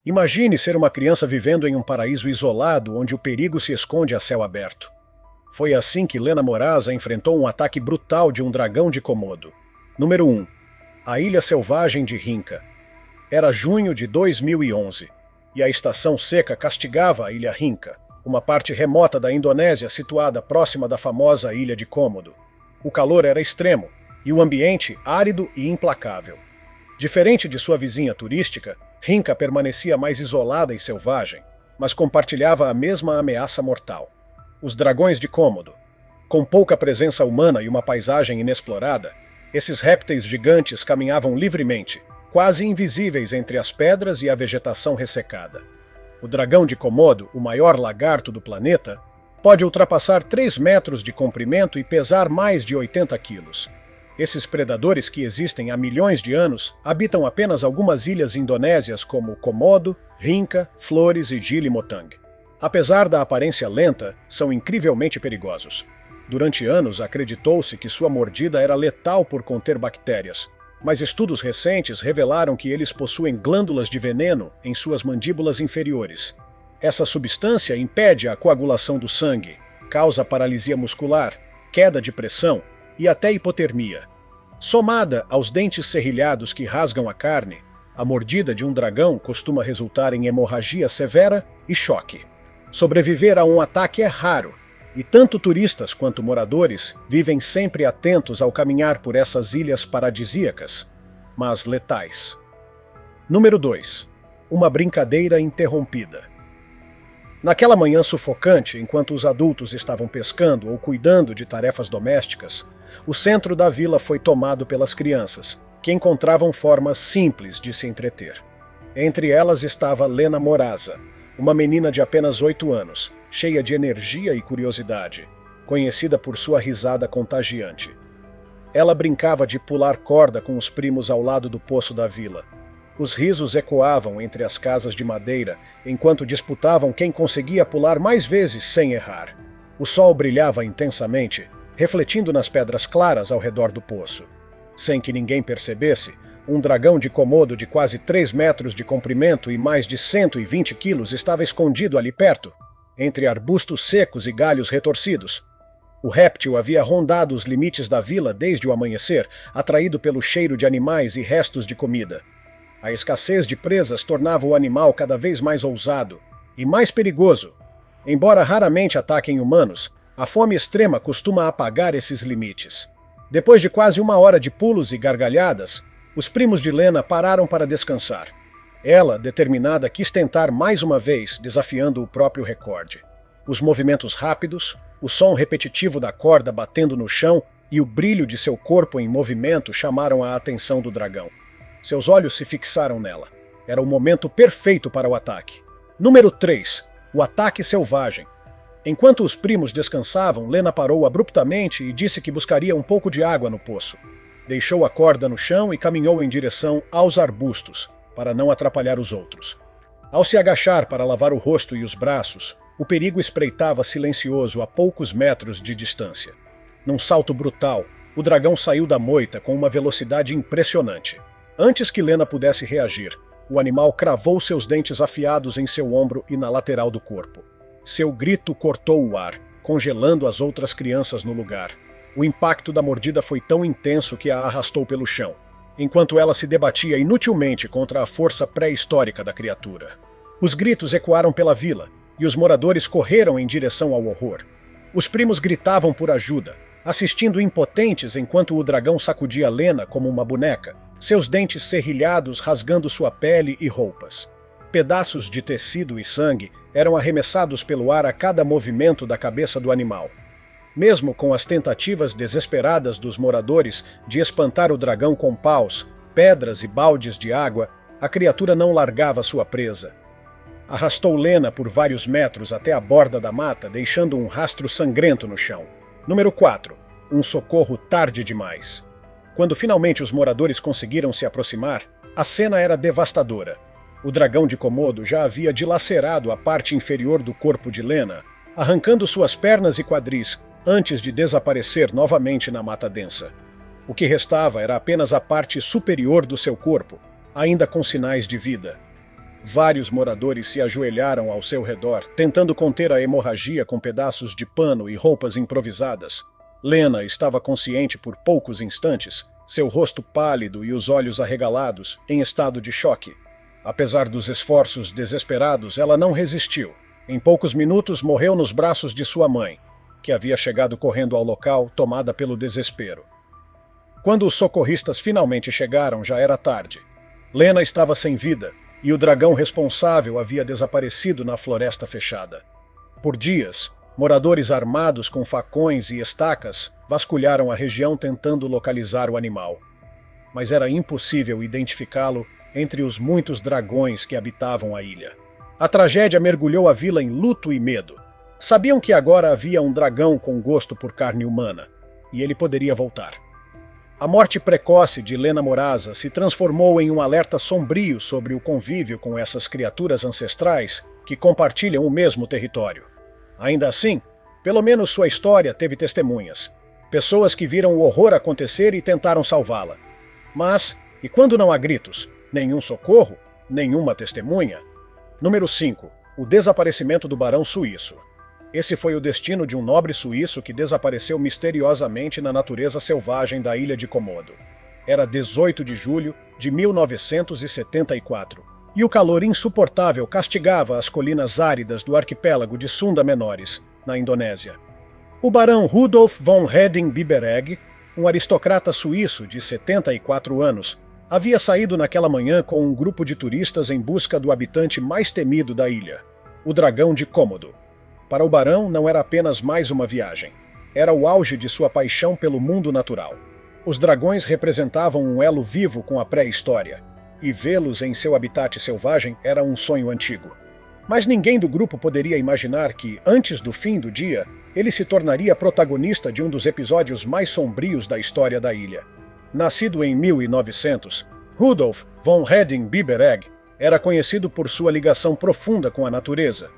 Imagine ser uma criança vivendo em um paraíso isolado onde o perigo se esconde a céu aberto. Foi assim que Lena Morasa enfrentou um ataque brutal de um dragão de Komodo. Número 1. A Ilha Selvagem de Rinca. Era junho de 2011, e a estação seca castigava a Ilha Rinca, uma parte remota da Indonésia situada próxima da famosa Ilha de Komodo. O calor era extremo, e o ambiente árido e implacável. Diferente de sua vizinha turística, Rinca permanecia mais isolada e selvagem, mas compartilhava a mesma ameaça mortal. Os dragões de Komodo. Com pouca presença humana e uma paisagem inexplorada, esses répteis gigantes caminhavam livremente, quase invisíveis entre as pedras e a vegetação ressecada. O dragão de Komodo, o maior lagarto do planeta, pode ultrapassar 3 metros de comprimento e pesar mais de 80 quilos. Esses predadores que existem há milhões de anos habitam apenas algumas ilhas indonésias como Komodo, Rinca, Flores e Gili Motang. Apesar da aparência lenta, são incrivelmente perigosos. Durante anos acreditou-se que sua mordida era letal por conter bactérias, mas estudos recentes revelaram que eles possuem glândulas de veneno em suas mandíbulas inferiores. Essa substância impede a coagulação do sangue, causa paralisia muscular, queda de pressão e até hipotermia. Somada aos dentes serrilhados que rasgam a carne, a mordida de um dragão costuma resultar em hemorragia severa e choque. Sobreviver a um ataque é raro, e tanto turistas quanto moradores vivem sempre atentos ao caminhar por essas ilhas paradisíacas, mas letais. Número 2. Uma brincadeira interrompida. Naquela manhã sufocante, enquanto os adultos estavam pescando ou cuidando de tarefas domésticas, o centro da vila foi tomado pelas crianças, que encontravam formas simples de se entreter. Entre elas estava Lena Morasa, uma menina de apenas 8 anos, cheia de energia e curiosidade, conhecida por sua risada contagiante. Ela brincava de pular corda com os primos ao lado do poço da vila. Os risos ecoavam entre as casas de madeira, enquanto disputavam quem conseguia pular mais vezes sem errar. O sol brilhava intensamente, refletindo nas pedras claras ao redor do poço. Sem que ninguém percebesse, um dragão de Komodo de quase 3 metros de comprimento e mais de 120 quilos estava escondido ali perto, entre arbustos secos e galhos retorcidos. O réptil havia rondado os limites da vila desde o amanhecer, atraído pelo cheiro de animais e restos de comida. A escassez de presas tornava o animal cada vez mais ousado e mais perigoso. Embora raramente ataquem humanos, a fome extrema costuma apagar esses limites. Depois de quase 1 hora de pulos e gargalhadas, os primos de Lena pararam para descansar. Ela, determinada, quis tentar mais uma vez, desafiando o próprio recorde. Os movimentos rápidos, o som repetitivo da corda batendo no chão e o brilho de seu corpo em movimento chamaram a atenção do dragão. Seus olhos se fixaram nela. Era o momento perfeito para o ataque. Número 3. O ataque selvagem. Enquanto os primos descansavam, Lena parou abruptamente e disse que buscaria um pouco de água no poço. Deixou a corda no chão e caminhou em direção aos arbustos, para não atrapalhar os outros. Ao se agachar para lavar o rosto e os braços, o perigo espreitava silencioso a poucos metros de distância. Num salto brutal, o dragão saiu da moita com uma velocidade impressionante. Antes que Lena pudesse reagir, o animal cravou seus dentes afiados em seu ombro e na lateral do corpo. Seu grito cortou o ar, congelando as outras crianças no lugar. O impacto da mordida foi tão intenso que a arrastou pelo chão, enquanto ela se debatia inutilmente contra a força pré-histórica da criatura. Os gritos ecoaram pela vila, e os moradores correram em direção ao horror. Os primos gritavam por ajuda, assistindo impotentes enquanto o dragão sacudia Lena como uma boneca, seus dentes serrilhados rasgando sua pele e roupas. Pedaços de tecido e sangue eram arremessados pelo ar a cada movimento da cabeça do animal. Mesmo com as tentativas desesperadas dos moradores de espantar o dragão com paus, pedras e baldes de água, a criatura não largava sua presa. Arrastou Lena por vários metros até a borda da mata, deixando um rastro sangrento no chão. Número 4. Um socorro tarde demais. Quando finalmente os moradores conseguiram se aproximar, a cena era devastadora. O dragão de Komodo já havia dilacerado a parte inferior do corpo de Lena, arrancando suas pernas e quadris antes de desaparecer novamente na mata densa. O que restava era apenas a parte superior do seu corpo, ainda com sinais de vida. Vários moradores se ajoelharam ao seu redor, tentando conter a hemorragia com pedaços de pano e roupas improvisadas. Lena estava consciente por poucos instantes, seu rosto pálido e os olhos arregalados, em estado de choque. Apesar dos esforços desesperados, ela não resistiu. Em poucos minutos, morreu nos braços de sua mãe, que havia chegado correndo ao local, tomada pelo desespero. Quando os socorristas finalmente chegaram, já era tarde. Lena estava sem vida, e o dragão responsável havia desaparecido na floresta fechada. Por dias, moradores armados com facões e estacas vasculharam a região tentando localizar o animal. Mas era impossível identificá-lo entre os muitos dragões que habitavam a ilha. A tragédia mergulhou a vila em luto e medo. Sabiam que agora havia um dragão com gosto por carne humana, e ele poderia voltar. A morte precoce de Lena Moraza se transformou em um alerta sombrio sobre o convívio com essas criaturas ancestrais que compartilham o mesmo território. Ainda assim, pelo menos sua história teve testemunhas. Pessoas que viram o horror acontecer e tentaram salvá-la. Mas, e quando não há gritos? Nenhum socorro? Nenhuma testemunha? Número 5. O desaparecimento do barão suíço. Esse foi o destino de um nobre suíço que desapareceu misteriosamente na natureza selvagem da ilha de Komodo. Era 18 de julho de 1974, e o calor insuportável castigava as colinas áridas do arquipélago de Sunda Menores, na Indonésia. O barão Rudolf von Reding-Bibereg, um aristocrata suíço de 74 anos, havia saído naquela manhã com um grupo de turistas em busca do habitante mais temido da ilha, o dragão de Komodo. Para o barão, não era apenas mais uma viagem. Era o auge de sua paixão pelo mundo natural. Os dragões representavam um elo vivo com a pré-história, e vê-los em seu habitat selvagem era um sonho antigo. Mas ninguém do grupo poderia imaginar que, antes do fim do dia, ele se tornaria protagonista de um dos episódios mais sombrios da história da ilha. Nascido em 1900, Rudolf von Reding-Bibereg era conhecido por sua ligação profunda com a natureza.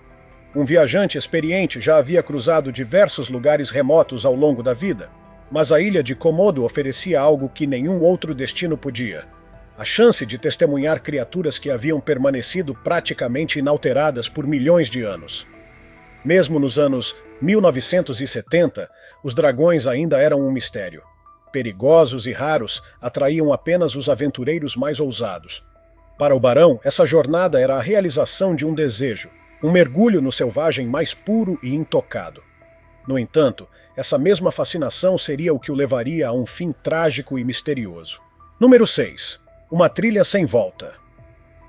Um viajante experiente já havia cruzado diversos lugares remotos ao longo da vida, mas a ilha de Komodo oferecia algo que nenhum outro destino podia: a chance de testemunhar criaturas que haviam permanecido praticamente inalteradas por milhões de anos. Mesmo nos anos 1970, os dragões ainda eram um mistério. Perigosos e raros, atraíam apenas os aventureiros mais ousados. Para o barão, essa jornada era a realização de um desejo, um mergulho no selvagem mais puro e intocado. No entanto, essa mesma fascinação seria o que o levaria a um fim trágico e misterioso. Número 6. Uma trilha sem volta.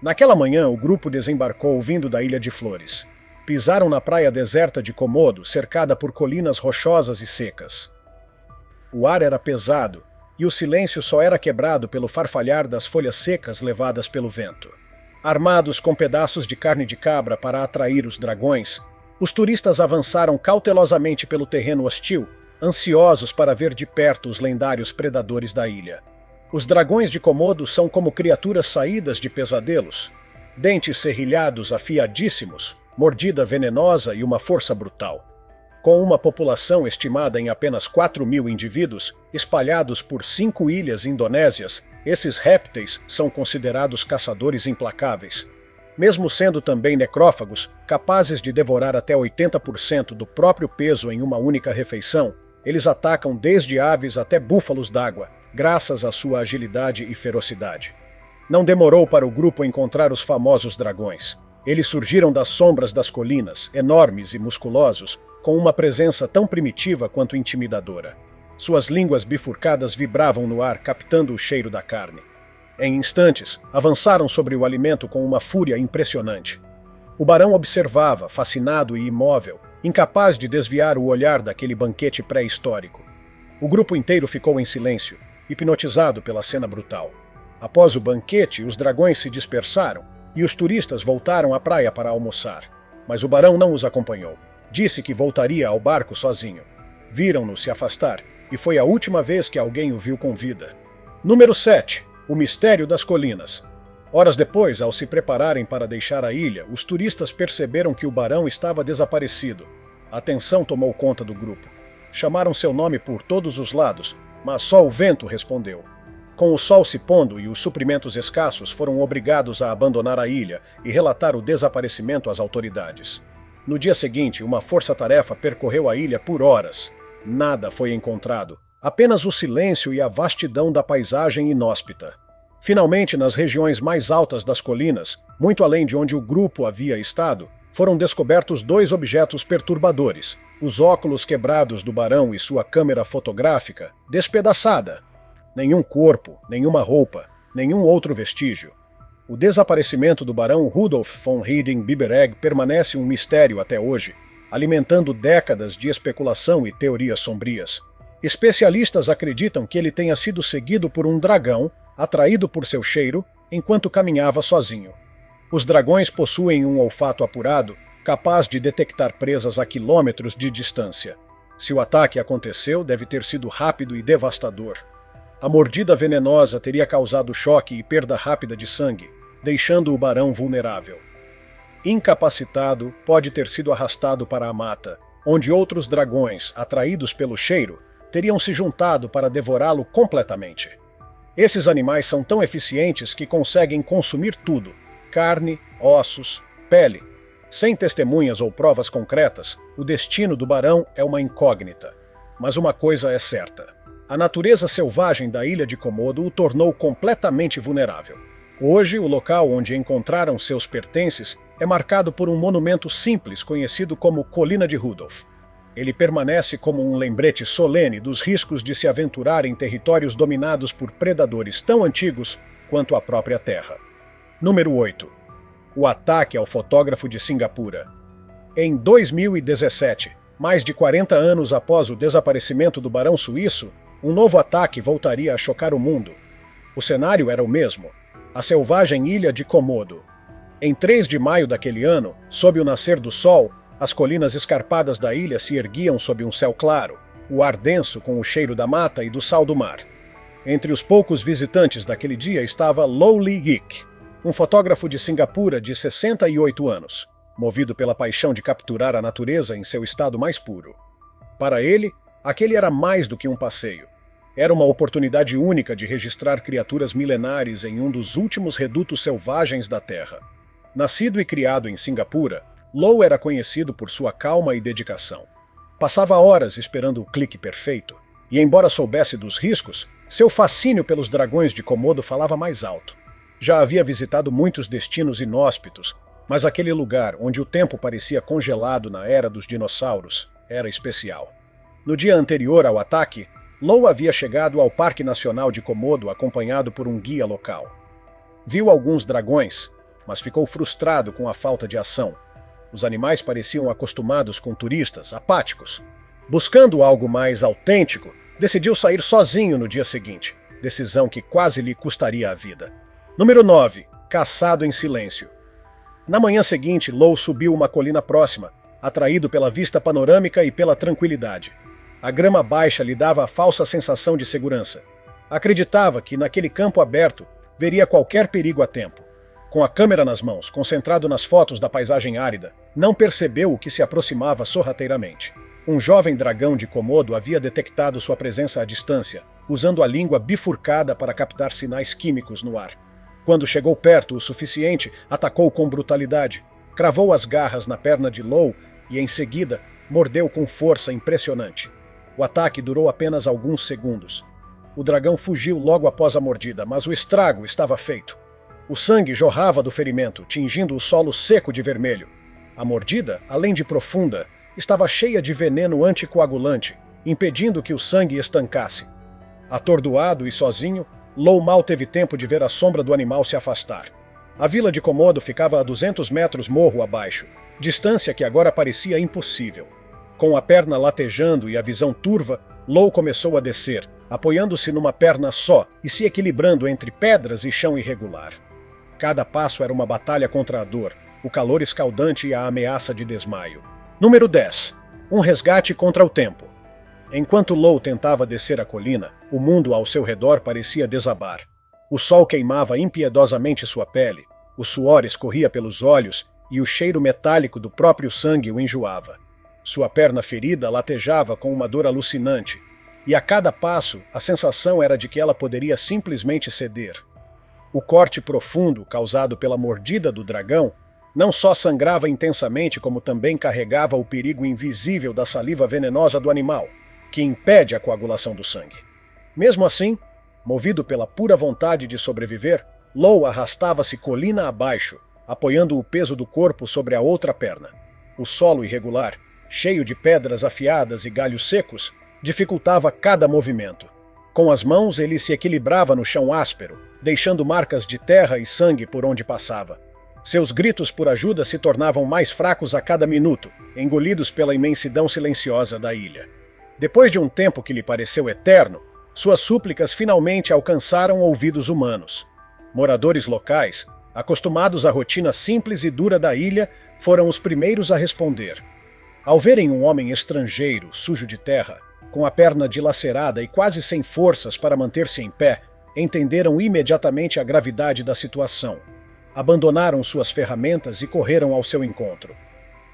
Naquela manhã, o grupo desembarcou vindo da Ilha de Flores. Pisaram na praia deserta de Komodo, cercada por colinas rochosas e secas. O ar era pesado, e o silêncio só era quebrado pelo farfalhar das folhas secas levadas pelo vento. Armados com pedaços de carne de cabra para atrair os dragões, os turistas avançaram cautelosamente pelo terreno hostil, ansiosos para ver de perto os lendários predadores da ilha. Os dragões de Komodo são como criaturas saídas de pesadelos. Dentes serrilhados afiadíssimos, mordida venenosa e uma força brutal. Com uma população estimada em apenas 4.000 indivíduos, espalhados por 5 ilhas indonésias, esses répteis são considerados caçadores implacáveis. Mesmo sendo também necrófagos, capazes de devorar até 80% do próprio peso em uma única refeição, eles atacam desde aves até búfalos d'água, graças à sua agilidade e ferocidade. Não demorou para o grupo encontrar os famosos dragões. Eles surgiram das sombras das colinas, enormes e musculosos, com uma presença tão primitiva quanto intimidadora. Suas línguas bifurcadas vibravam no ar, captando o cheiro da carne. Em instantes, avançaram sobre o alimento com uma fúria impressionante. O barão observava, fascinado e imóvel, incapaz de desviar o olhar daquele banquete pré-histórico. O grupo inteiro ficou em silêncio, hipnotizado pela cena brutal. Após o banquete, os dragões se dispersaram e os turistas voltaram à praia para almoçar. Mas o barão não os acompanhou. Disse que voltaria ao barco sozinho. Viram-no se afastar, e foi a última vez que alguém o viu com vida. Número 7. O mistério das colinas. Horas depois, ao se prepararem para deixar a ilha, os turistas perceberam que o barão estava desaparecido. A tensão tomou conta do grupo. Chamaram seu nome por todos os lados, mas só o vento respondeu. Com o sol se pondo e os suprimentos escassos, foram obrigados a abandonar a ilha e relatar o desaparecimento às autoridades. No dia seguinte, uma força-tarefa percorreu a ilha por horas. Nada foi encontrado, apenas o silêncio e a vastidão da paisagem inóspita. Finalmente, nas regiões mais altas das colinas, muito além de onde o grupo havia estado, foram descobertos 2 objetos perturbadores: os óculos quebrados do barão e sua câmera fotográfica despedaçada. Nenhum corpo, nenhuma roupa, nenhum outro vestígio. O desaparecimento do barão Rudolf von Herding-Bibereg permanece um mistério até hoje, alimentando décadas de especulação e teorias sombrias. Especialistas acreditam que ele tenha sido seguido por um dragão, atraído por seu cheiro, enquanto caminhava sozinho. Os dragões possuem um olfato apurado, capaz de detectar presas a quilômetros de distância. Se o ataque aconteceu, deve ter sido rápido e devastador. A mordida venenosa teria causado choque e perda rápida de sangue, deixando o barão vulnerável. Incapacitado, pode ter sido arrastado para a mata, onde outros dragões, atraídos pelo cheiro, teriam se juntado para devorá-lo completamente. Esses animais são tão eficientes que conseguem consumir tudo: carne, ossos, pele. Sem testemunhas ou provas concretas, o destino do barão é uma incógnita. Mas uma coisa é certa: a natureza selvagem da ilha de Komodo o tornou completamente vulnerável. Hoje, o local onde encontraram seus pertences é marcado por um monumento simples conhecido como Colina de Rudolf. Ele permanece como um lembrete solene dos riscos de se aventurar em territórios dominados por predadores tão antigos quanto a própria Terra. Número 8. O ataque ao fotógrafo de Singapura. Em 2017, mais de 40 anos após o desaparecimento do barão suíço, um novo ataque voltaria a chocar o mundo. O cenário era o mesmo: a selvagem ilha de Komodo. Em 3 de maio daquele ano, sob o nascer do sol, as colinas escarpadas da ilha se erguiam sob um céu claro, o ar denso com o cheiro da mata e do sal do mar. Entre os poucos visitantes daquele dia estava Low Lee Yik, um fotógrafo de Singapura de 68 anos, movido pela paixão de capturar a natureza em seu estado mais puro. Para ele, aquele era mais do que um passeio. Era uma oportunidade única de registrar criaturas milenares em um dos últimos redutos selvagens da Terra. Nascido e criado em Singapura, Low era conhecido por sua calma e dedicação. Passava horas esperando o clique perfeito, e embora soubesse dos riscos, seu fascínio pelos dragões de Komodo falava mais alto. Já havia visitado muitos destinos inóspitos, mas aquele lugar, onde o tempo parecia congelado na era dos dinossauros, era especial. No dia anterior ao ataque, Low havia chegado ao Parque Nacional de Komodo acompanhado por um guia local. Viu alguns dragões, mas ficou frustrado com a falta de ação. Os animais pareciam acostumados com turistas, apáticos. Buscando algo mais autêntico, decidiu sair sozinho no dia seguinte, decisão que quase lhe custaria a vida. Número 9. Caçado em silêncio. Na manhã seguinte, Low subiu uma colina próxima, atraído pela vista panorâmica e pela tranquilidade. A grama baixa lhe dava a falsa sensação de segurança. Acreditava que, naquele campo aberto, veria qualquer perigo a tempo. Com a câmera nas mãos, concentrado nas fotos da paisagem árida, não percebeu o que se aproximava sorrateiramente. Um jovem dragão de Komodo havia detectado sua presença à distância, usando a língua bifurcada para captar sinais químicos no ar. Quando chegou perto o suficiente, atacou com brutalidade, cravou as garras na perna de Low e, em seguida, mordeu com força impressionante. O ataque durou apenas alguns segundos. O dragão fugiu logo após a mordida, mas o estrago estava feito. O sangue jorrava do ferimento, tingindo o solo seco de vermelho. A mordida, além de profunda, estava cheia de veneno anticoagulante, impedindo que o sangue estancasse. Atordoado e sozinho, Low mal teve tempo de ver a sombra do animal se afastar. A vila de Komodo ficava a 200 metros morro abaixo, distância que agora parecia impossível. Com a perna latejando e a visão turva, Low começou a descer, apoiando-se numa perna só e se equilibrando entre pedras e chão irregular. Cada passo era uma batalha contra a dor, o calor escaldante e a ameaça de desmaio. Número 10. Um resgate contra o tempo. Enquanto Low tentava descer a colina, o mundo ao seu redor parecia desabar. O sol queimava impiedosamente sua pele, o suor escorria pelos olhos e o cheiro metálico do próprio sangue o enjoava. Sua perna ferida latejava com uma dor alucinante. e a cada passo a sensação era de que ela poderia simplesmente ceder. O corte profundo causado pela mordida do dragão não só sangrava intensamente, como também carregava o perigo invisível da saliva venenosa do animal, que impede a coagulação do sangue. Mesmo assim, movido pela pura vontade de sobreviver, Lou arrastava-se colina abaixo, apoiando o peso do corpo sobre a outra perna. O solo irregular, cheio de pedras afiadas e galhos secos, dificultava cada movimento. Com as mãos, ele se equilibrava no chão áspero, deixando marcas de terra e sangue por onde passava. Seus gritos por ajuda se tornavam mais fracos a cada minuto, engolidos pela imensidão silenciosa da ilha. Depois de um tempo que lhe pareceu eterno, suas súplicas finalmente alcançaram ouvidos humanos. Moradores locais, acostumados à rotina simples e dura da ilha, foram os primeiros a responder. Ao verem um homem estrangeiro, sujo de terra, com a perna dilacerada e quase sem forças para manter-se em pé, entenderam imediatamente a gravidade da situação. Abandonaram suas ferramentas e correram ao seu encontro.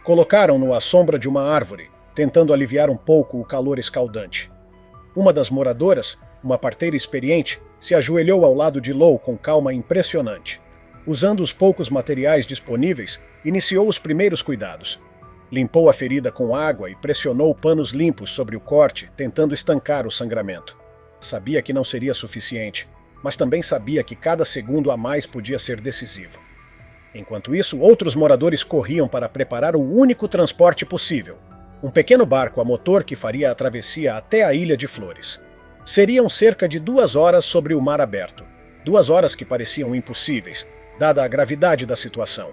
Colocaram-no à sombra de uma árvore, tentando aliviar um pouco o calor escaldante. Uma das moradoras, uma parteira experiente, se ajoelhou ao lado de Lou com calma impressionante. Usando os poucos materiais disponíveis, iniciou os primeiros cuidados. Limpou a ferida com água e pressionou panos limpos sobre o corte, tentando estancar o sangramento. Sabia que não seria suficiente, mas também sabia que cada segundo a mais podia ser decisivo. Enquanto isso, outros moradores corriam para preparar o único transporte possível, um pequeno barco a motor que faria a travessia até a Ilha de Flores. Seriam cerca de 2 horas sobre o mar aberto, 2 horas que pareciam impossíveis, dada a gravidade da situação.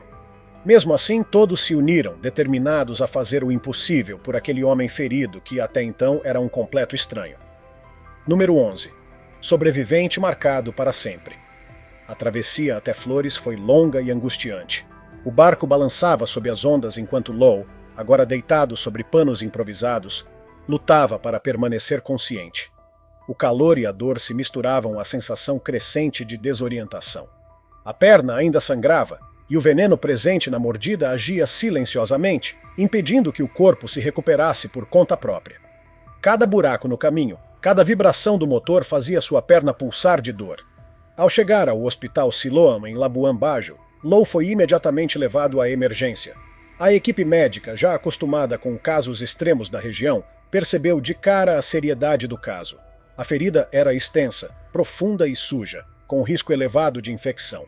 Mesmo assim, todos se uniram, determinados a fazer o impossível por aquele homem ferido que até então era um completo estranho. Número 11. Sobrevivente marcado para sempre. A travessia até Flores foi longa e angustiante. O barco balançava sob as ondas enquanto Lou, agora deitado sobre panos improvisados, lutava para permanecer consciente. O calor e a dor se misturavam à sensação crescente de desorientação. A perna ainda sangrava, e o veneno presente na mordida agia silenciosamente, impedindo que o corpo se recuperasse por conta própria. Cada buraco no caminho, cada vibração do motor fazia sua perna pulsar de dor. Ao chegar ao Hospital Siloam, em Labuan Bajo, Lou foi imediatamente levado à emergência. A equipe médica, já acostumada com casos extremos da região, percebeu de cara a seriedade do caso. A ferida era extensa, profunda e suja, com risco elevado de infecção.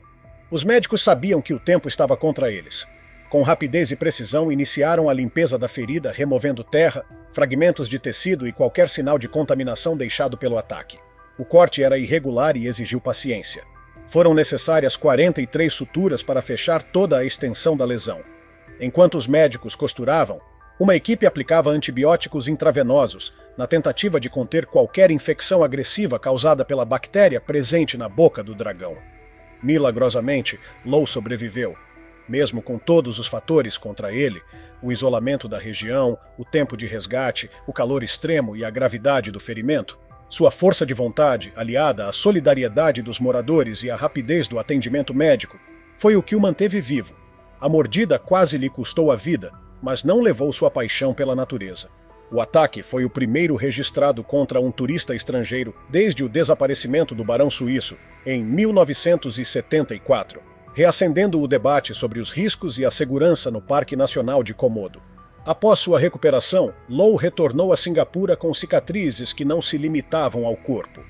Os médicos sabiam que o tempo estava contra eles. Com rapidez e precisão, iniciaram a limpeza da ferida, removendo terra, fragmentos de tecido e qualquer sinal de contaminação deixado pelo ataque. O corte era irregular e exigiu paciência. Foram necessárias 43 suturas para fechar toda a extensão da lesão. Enquanto os médicos costuravam, uma equipe aplicava antibióticos intravenosos, na tentativa de conter qualquer infecção agressiva causada pela bactéria presente na boca do dragão. Milagrosamente, Lou sobreviveu. Mesmo com todos os fatores contra ele, o isolamento da região, o tempo de resgate, o calor extremo e a gravidade do ferimento, sua força de vontade, aliada à solidariedade dos moradores e à rapidez do atendimento médico, foi o que o manteve vivo. A mordida quase lhe custou a vida, mas não levou sua paixão pela natureza. O ataque foi o primeiro registrado contra um turista estrangeiro desde o desaparecimento do barão suíço, em 1974, reacendendo o debate sobre os riscos e a segurança no Parque Nacional de Komodo. Após sua recuperação, Lou retornou a Singapura com cicatrizes que não se limitavam ao corpo.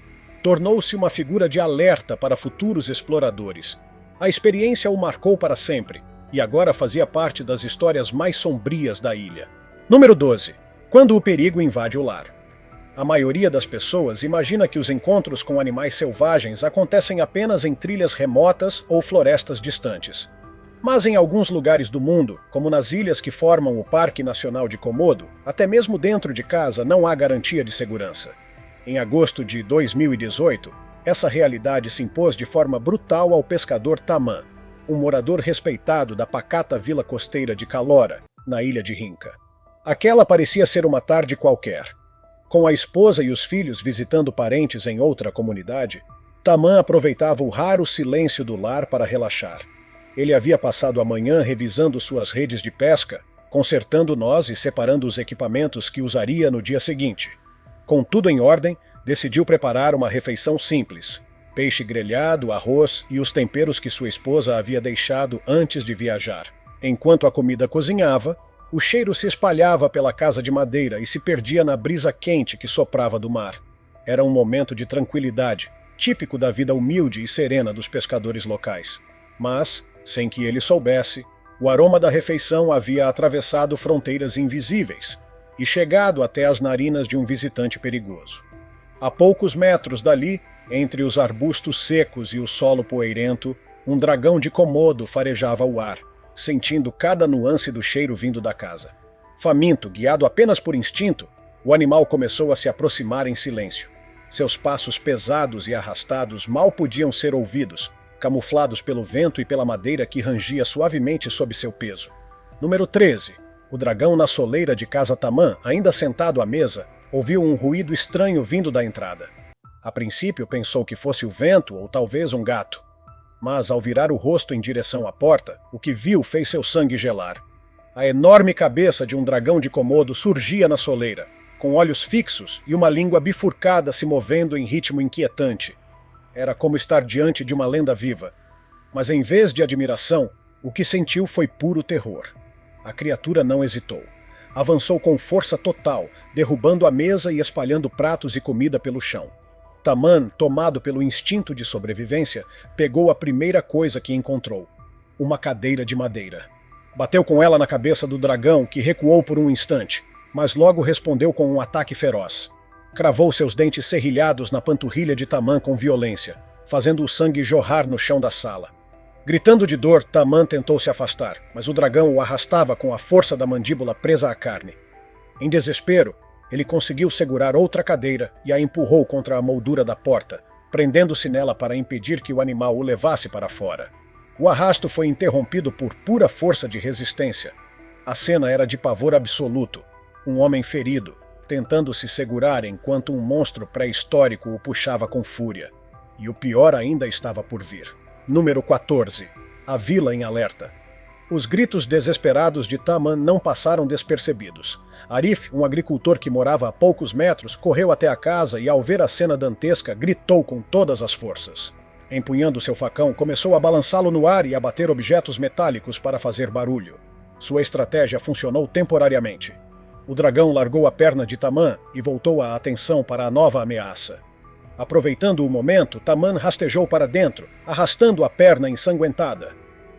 Tornou-se uma figura de alerta para futuros exploradores. A experiência o marcou para sempre, e agora fazia parte das histórias mais sombrias da ilha. Número 12. Quando o perigo invade o lar. A maioria das pessoas imagina que os encontros com animais selvagens acontecem apenas em trilhas remotas ou florestas distantes. Mas em alguns lugares do mundo, como nas ilhas que formam o Parque Nacional de Komodo, até mesmo dentro de casa não há garantia de segurança. Em agosto de 2018, essa realidade se impôs de forma brutal ao pescador Taman, um morador respeitado da pacata vila costeira de Calora, na ilha de Rinca. Aquela parecia ser uma tarde qualquer. Com a esposa e os filhos visitando parentes em outra comunidade, Taman aproveitava o raro silêncio do lar para relaxar. Ele havia passado a manhã revisando suas redes de pesca, consertando nós e separando os equipamentos que usaria no dia seguinte. Com tudo em ordem, decidiu preparar uma refeição simples: peixe grelhado, arroz e os temperos que sua esposa havia deixado antes de viajar. Enquanto a comida cozinhava, o cheiro se espalhava pela casa de madeira e se perdia na brisa quente que soprava do mar. Era um momento de tranquilidade, típico da vida humilde e serena dos pescadores locais. Mas, sem que ele soubesse, o aroma da refeição havia atravessado fronteiras invisíveis e chegado até as narinas de um visitante perigoso. A poucos metros dali, entre os arbustos secos e o solo poeirento, um dragão de Komodo farejava o ar, sentindo cada nuance do cheiro vindo da casa. Faminto, guiado apenas por instinto, o animal começou a se aproximar em silêncio. Seus passos pesados e arrastados mal podiam ser ouvidos, camuflados pelo vento e pela madeira que rangia suavemente sob seu peso. Número 13. O dragão na soleira de Casa Tamã, ainda sentado à mesa, ouviu um ruído estranho vindo da entrada. A princípio pensou que fosse o vento ou talvez um gato. Mas ao virar o rosto em direção à porta, o que viu fez seu sangue gelar. A enorme cabeça de um dragão de Komodo surgia na soleira, com olhos fixos e uma língua bifurcada se movendo em ritmo inquietante. Era como estar diante de uma lenda viva. Mas em vez de admiração, o que sentiu foi puro terror. A criatura não hesitou. Avançou com força total, derrubando a mesa e espalhando pratos e comida pelo chão. Tamã, tomado pelo instinto de sobrevivência, pegou a primeira coisa que encontrou: uma cadeira de madeira. Bateu com ela na cabeça do dragão, que recuou por um instante, mas logo respondeu com um ataque feroz. Cravou seus dentes serrilhados na panturrilha de Tamã com violência, fazendo o sangue jorrar no chão da sala. Gritando de dor, Tamã tentou se afastar, mas o dragão o arrastava com a força da mandíbula presa à carne. Em desespero, ele conseguiu segurar outra cadeira e a empurrou contra a moldura da porta, prendendo-se nela para impedir que o animal o levasse para fora. O arrasto foi interrompido por pura força de resistência. A cena era de pavor absoluto. Um homem ferido, tentando se segurar enquanto um monstro pré-histórico o puxava com fúria. E o pior ainda estava por vir. Número 14. A vila em alerta. Os gritos desesperados de Tamã não passaram despercebidos. Arif, um agricultor que morava a poucos metros, correu até a casa e, ao ver a cena dantesca, gritou com todas as forças. Empunhando seu facão, começou a balançá-lo no ar e a bater objetos metálicos para fazer barulho. Sua estratégia funcionou temporariamente. O dragão largou a perna de Tamã e voltou a atenção para a nova ameaça. Aproveitando o momento, Tamã rastejou para dentro, arrastando a perna ensanguentada.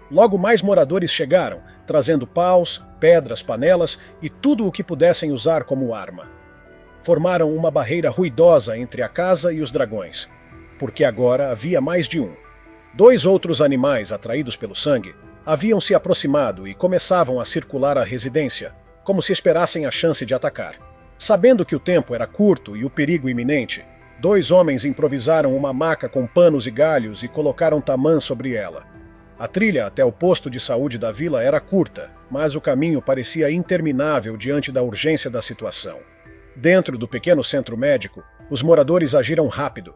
Logo mais moradores chegaram, trazendo paus, pedras, panelas e tudo o que pudessem usar como arma. Formaram uma barreira ruidosa entre a casa e os dragões, porque agora havia mais de um. 2 outros animais, atraídos pelo sangue, haviam se aproximado e começavam a circular a residência, como se esperassem a chance de atacar. Sabendo que o tempo era curto e o perigo iminente, 2 homens improvisaram uma maca com panos e galhos e colocaram Tamã sobre ela. A trilha até o posto de saúde da vila era curta, mas o caminho parecia interminável diante da urgência da situação. Dentro do pequeno centro médico, os moradores agiram rápido.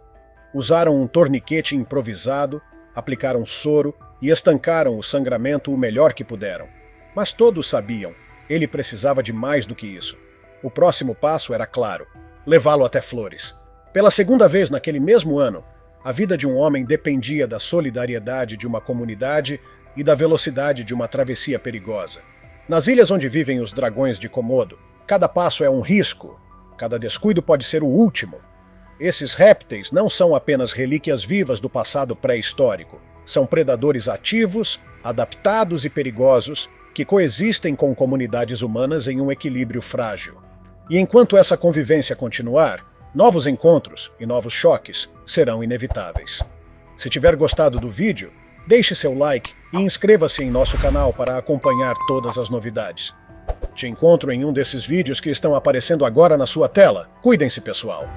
Usaram um torniquete improvisado, aplicaram soro e estancaram o sangramento o melhor que puderam. Mas todos sabiam, ele precisava de mais do que isso. O próximo passo era claro: levá-lo até Flores. Pela segunda vez naquele mesmo ano, a vida de um homem dependia da solidariedade de uma comunidade e da velocidade de uma travessia perigosa. Nas ilhas onde vivem os dragões de Komodo, cada passo é um risco, cada descuido pode ser o último. Esses répteis não são apenas relíquias vivas do passado pré-histórico, são predadores ativos, adaptados e perigosos, que coexistem com comunidades humanas em um equilíbrio frágil. E enquanto essa convivência continuar, novos encontros e novos choques serão inevitáveis. Se tiver gostado do vídeo, deixe seu like e inscreva-se em nosso canal para acompanhar todas as novidades. Te encontro em um desses vídeos que estão aparecendo agora na sua tela. Cuidem-se, pessoal!